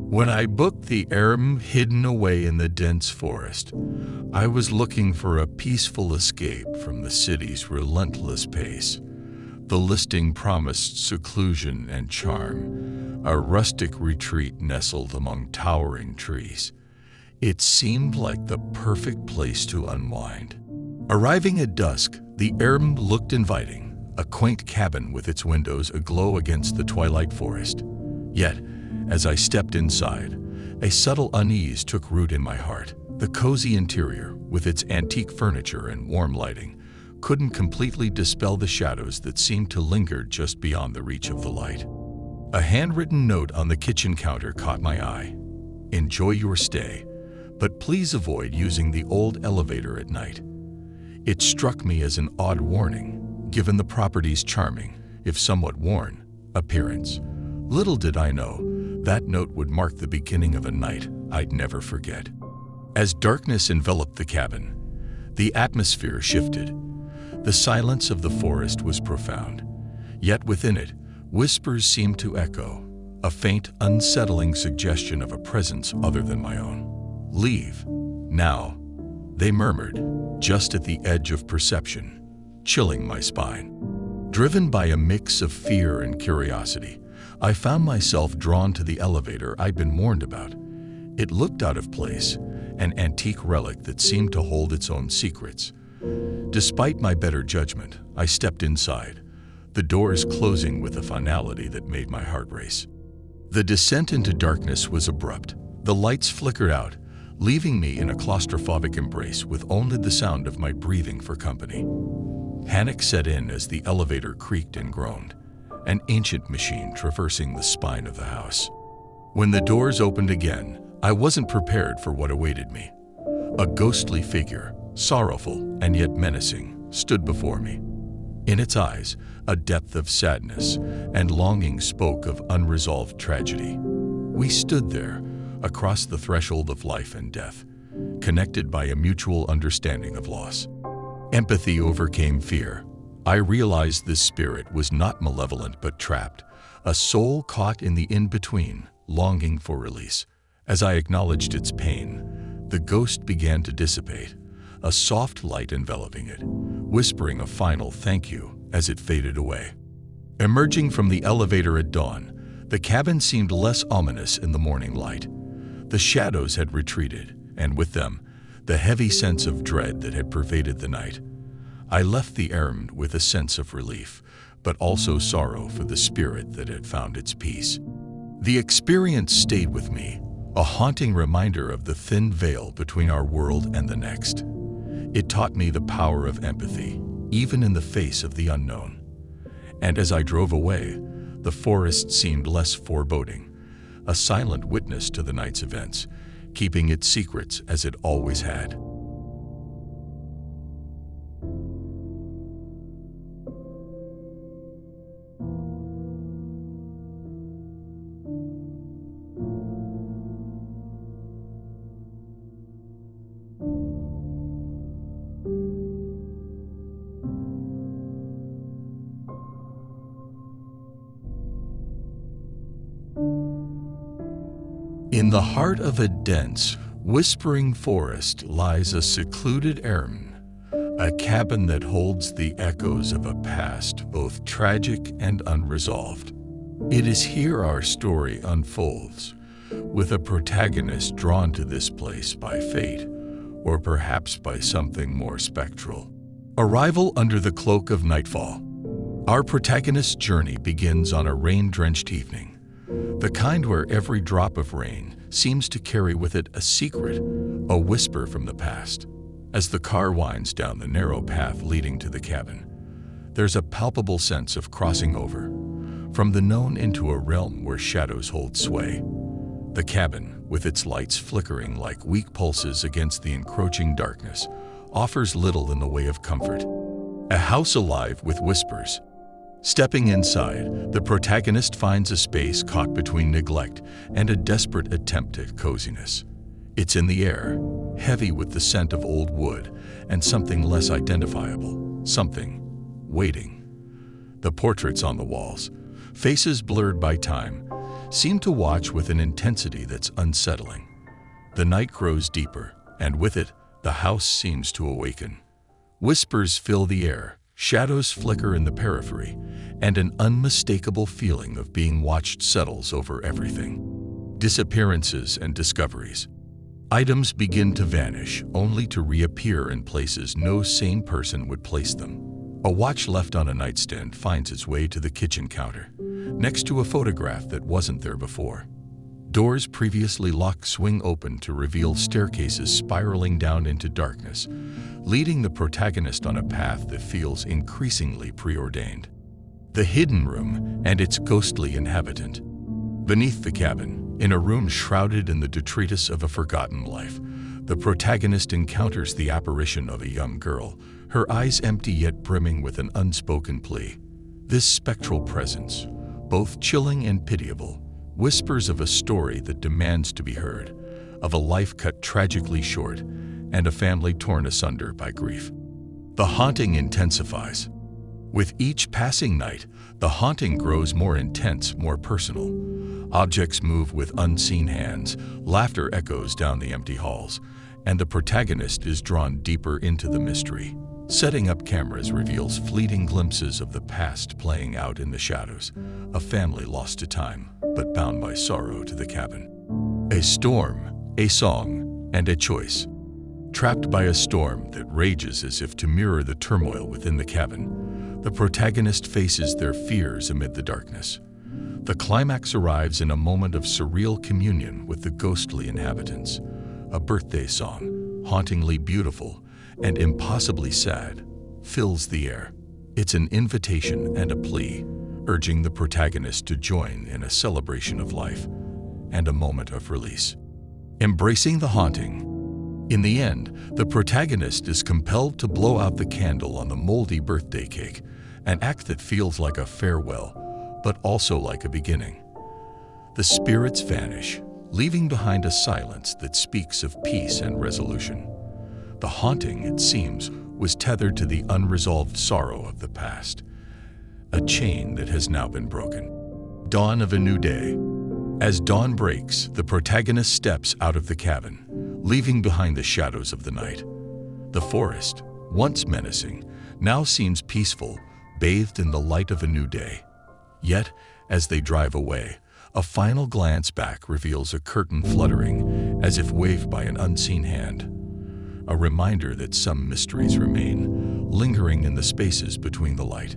When I booked the erm hidden away in the dense forest, I was looking for a peaceful escape from the city's relentless pace. The listing promised seclusion and charm, a rustic retreat nestled among towering trees. It seemed like the perfect place to unwind. Arriving at dusk, the erm looked inviting, a quaint cabin with its windows aglow against the twilight forest. Yet, as I stepped inside, a subtle unease took root in my heart. The cozy interior, with its antique furniture and warm lighting, couldn't completely dispel the shadows that seemed to linger just beyond the reach of the light. A handwritten note on the kitchen counter caught my eye. "Enjoy your stay, but please avoid using the old elevator at night." It struck me as an odd warning, given the property's charming, if somewhat worn, appearance. Little did I know, that note would mark the beginning of a night I'd never forget. As darkness enveloped the cabin, the atmosphere shifted. The silence of the forest was profound, yet within it, whispers seemed to echo, a faint, unsettling suggestion of a presence other than my own. "Leave, now," they murmured, just at the edge of perception, chilling my spine. Driven by a mix of fear and curiosity, I found myself drawn to the elevator I'd been warned about. It looked out of place, an antique relic that seemed to hold its own secrets. Despite my better judgment, I stepped inside, the doors closing with a finality that made my heart race. The descent into darkness was abrupt. The lights flickered out, leaving me in a claustrophobic embrace with only the sound of my breathing for company. Panic set in as the elevator creaked and groaned, an ancient machine traversing the spine of the house. When the doors opened again, I wasn't prepared for what awaited me. A ghostly figure, sorrowful and yet menacing, stood before me. In its eyes, a depth of sadness and longing spoke of unresolved tragedy. We stood there, across the threshold of life and death, connected by a mutual understanding of loss. Empathy overcame fear. I realized this spirit was not malevolent but trapped, a soul caught in the in-between, longing for release. As I acknowledged its pain, the ghost began to dissipate, a soft light enveloping it, whispering a final thank you as it faded away. Emerging from the elevator at dawn, the cabin seemed less ominous in the morning light. The shadows had retreated, and with them, the heavy sense of dread that had pervaded the night. I left the errand with a sense of relief, but also sorrow for the spirit that had found its peace. The experience stayed with me, a haunting reminder of the thin veil between our world and the next. It taught me the power of empathy, even in the face of the unknown. And as I drove away, the forest seemed less foreboding, a silent witness to the night's events, keeping its secrets as it always had. In the heart of a dense, whispering forest lies a secluded erm, a cabin that holds the echoes of a past both tragic and unresolved. It is here our story unfolds, with a protagonist drawn to this place by fate, or perhaps by something more spectral. Arrival under the cloak of nightfall. Our protagonist's journey begins on a rain-drenched evening, the kind where every drop of rain seems to carry with it a secret, a whisper from the past. As the car winds down the narrow path leading to the cabin, there's a palpable sense of crossing over, from the known into a realm where shadows hold sway. The cabin, with its lights flickering like weak pulses against the encroaching darkness, offers little in the way of comfort. A house alive with whispers. Stepping inside, the protagonist finds a space caught between neglect and a desperate attempt at coziness. It's in the air, heavy with the scent of old wood and something less identifiable, something waiting. The portraits on the walls, faces blurred by time, seem to watch with an intensity that's unsettling. The night grows deeper, and with it, the house seems to awaken. Whispers fill the air, shadows flicker in the periphery, and an unmistakable feeling of being watched settles over everything. Disappearances and discoveries. Items begin to vanish, only to reappear in places no sane person would place them. A watch left on a nightstand finds its way to the kitchen counter, next to a photograph that wasn't there before. Doors previously locked swing open to reveal staircases spiraling down into darkness, leading the protagonist on a path that feels increasingly preordained. The hidden room and its ghostly inhabitant. Beneath the cabin, in a room shrouded in the detritus of a forgotten life, the protagonist encounters the apparition of a young girl, her eyes empty yet brimming with an unspoken plea. This spectral presence, both chilling and pitiable, whispers of a story that demands to be heard, of a life cut tragically short, and a family torn asunder by grief. The haunting intensifies. With each passing night, the haunting grows more intense, more personal. Objects move with unseen hands, laughter echoes down the empty halls, and the protagonist is drawn deeper into the mystery. Setting up cameras reveals fleeting glimpses of the past playing out in the shadows, a family lost to time, but bound by sorrow to the cabin. A storm, a song, and a choice. Trapped by a storm that rages as if to mirror the turmoil within the cabin, the protagonist faces their fears amid the darkness. The climax arrives in a moment of surreal communion with the ghostly inhabitants. A birthday song, hauntingly beautiful and impossibly sad, fills the air. It's an invitation and a plea, urging the protagonist to join in a celebration of life and a moment of release. Embracing the haunting. In the end, the protagonist is compelled to blow out the candle on the moldy birthday cake, an act that feels like a farewell, but also like a beginning. The spirits vanish, leaving behind a silence that speaks of peace and resolution. The haunting, it seems, was tethered to the unresolved sorrow of the past, a chain that has now been broken. Dawn of a new day. As dawn breaks, the protagonist steps out of the cabin, leaving behind the shadows of the night. The forest, once menacing, now seems peaceful, bathed in the light of a new day. Yet, as they drive away, a final glance back reveals a curtain fluttering, as if waved by an unseen hand. A reminder that some mysteries remain, lingering in the spaces between the light.